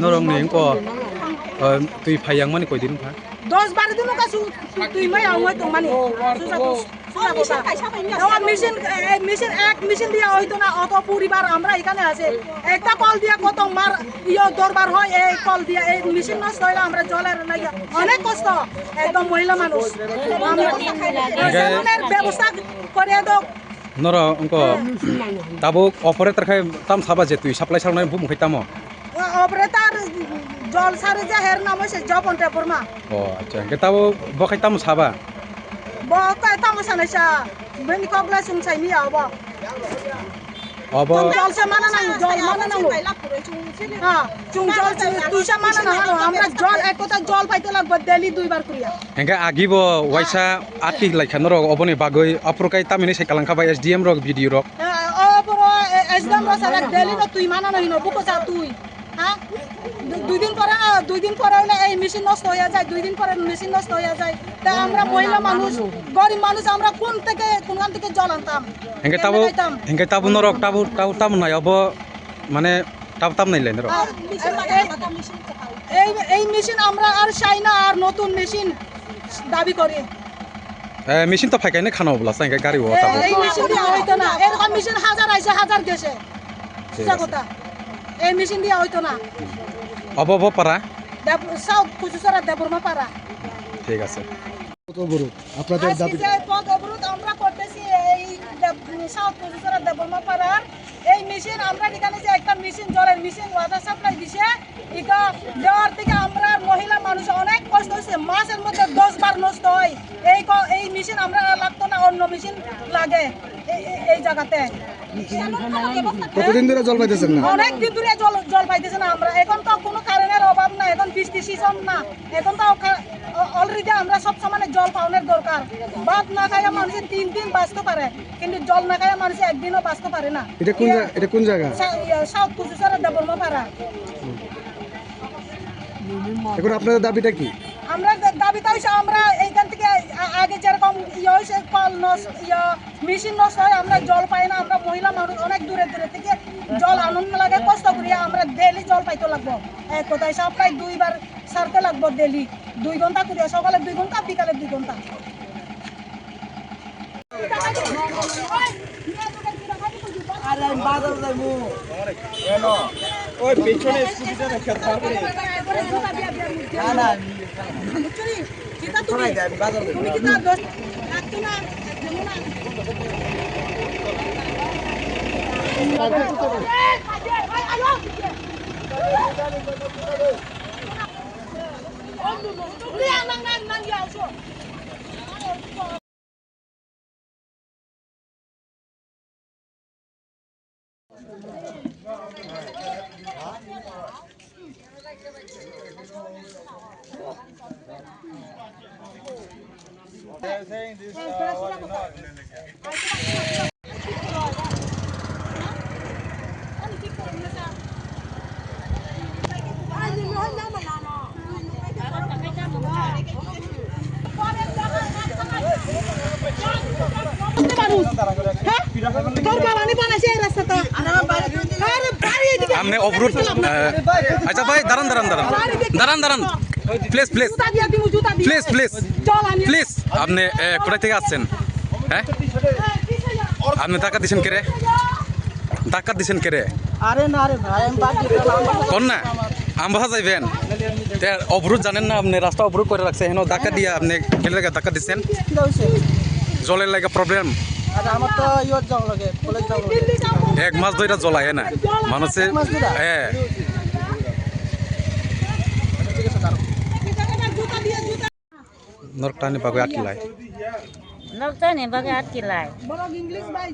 Norong nih kok tui payang mana kau din pak? 10-12 दिन का tui mai ang mai tung mani. Mission দিয়া হইতো না অত পরিবার আমরা এখানে আছে একটা কল দিয়া কত মার দরবার হয় এই কল দিয়া এই মেশিন নষ্ট হইলে আমরা জলের লাগি অনেক কষ্ট একদম মহিলা মানুষ আমরা ব্যবস্থা করে দাও Noro engko tabuk operator kai tam saba je tui supply sarunai bum kai tamo. Operator jol sare je her namo se job on tepurma. Oh acha ke tabu bo kai tam saba. Bo kai tam sana sa ben kogla sum sai ni abo. Abo jol se mana nang jol mana nang. Ha chung jol tui sa mana nang আমরা জল এক কথা জল পাইতে লাগবে daily দুইবার করিয়া engka agibo waisa ati like noro oboni bagoi aprokai tamini sai kalangka ba SDM rok video rok. Oporo SDM ro sala daily তো তুই mana নহিনো বুকো সা তুই হ্যাঁ দুই দিন পরে হলে এই মেশিন নষ্ট হয়ে যায় 2 দিন পরে মেশিন নষ্ট হয়ে যায় তা আমরা মহিলা মানুষ গরিব মানুষ আমরা কোন থেকে জল আনতাম engka tabu norok tabu tam nai obo mane tam nai le norok এই মেশিন আমরা আর চাই না আর নতুন মেশিন দাবি করি মেশিন তো ফাইকাই না খানো বলা সাইকা গাড়ি ও তাবো এই মেশিন দিয়া হইতো না এরকম মেশিন হাজার আইছে হাজার গেছে কথা এই মেশিন দিয়া হইতো না অবব পারা সাউথ কুচুসারা দেবরমা পারা ঠিক আছে কত অবরোধ আপনাদের দাবি পথ অবরোধ আমরা করতেছি এই সাউথ কুচুসারা দেবরমা পারার এই মেশিন আমরা এখানে যে একটা মেশিন জলের মেশিন ওয়াটার সাপ্লাই দিছে এটা দেওয়ার থেকে আমরা মহিলা মানুষ অনেক কষ্ট হচ্ছে মাসের মধ্যে 10 বার নষ্ট হয় এই মেশিন আমরা লাগতো না অন্য মেশিন লাগে এই জায়গাতে কতদিন ধরে জল পাইতেছেন না অনেক দিন ধরে জল পাইতেছে না আমরা এখন তো কোনো কারেন্টের অভাব না এখন বৃষ্টি সিজন না এখন তো অলরেডি আমরা সব সময় জল পাওয়ার দরকার ভাত না খাইয়া মানুষ 3 দিন বাঁচতে পারে কিন্তু জল না খাইয়া মানুষ একদিনও বাঁচতে পারে না এটা কোন জায়গা সাউথ কুচুসারা দেবরমা পাড়া এখন আপনাদের দাবিটা কি আমরা দাবিটা হইছে আমরা এইখান থেকে আগে যেরকম হইছে কল মেশিন নষ্ট হয় আমরা জল পাই না আমরা মহিলা মানুষ অনেক দূরে থেকে জল আনন্দ লাগে কষ্ট করিয়া আমরা ডেইলি জল পাইতে লাগবো এক কথায় সাপ্লাই 2 বার সারতে লাগবো ডেইলি 2 ঘন্টা করিয়া সকালে 2 ঘন্টা বিকালে 2 ঘন্টা আরে বাজার যাইবো কেন ওই পেছনে স্কুটিটা রেখে পারবে না না চুরি কিটা তুমি বাজার যাইবো তুমি কিটা দোষ রাখতো না They're saying this what not हमने अवरोध अच्छा भाई দাঁড়ান প্লিজ আপনি কোথা থেকে আসছেন হ্যাঁ আপনি টাকা দিছেন কে রে আরে না রে ভাই আমি বাদ কোন না আমবাসা যাইবেন অবরোধ জানেন না আপনি রাস্তা অবরোধ করে রাখছে হেন টাকা দিয়ে আপনি কেন লাগে টাকা দিচ্ছেন কি হইছে জলের লাগে প্রবলেম আরে আমার তো ইয়ত যাও লাগে কলেজ যাও লাগে 1 মাস ধরে জ্বলায় না মানুষে হ্যাঁ নরকটানি বাগে আটকিলাই Nokta ni bagai at kilai. বড় ইংলিশ ভাই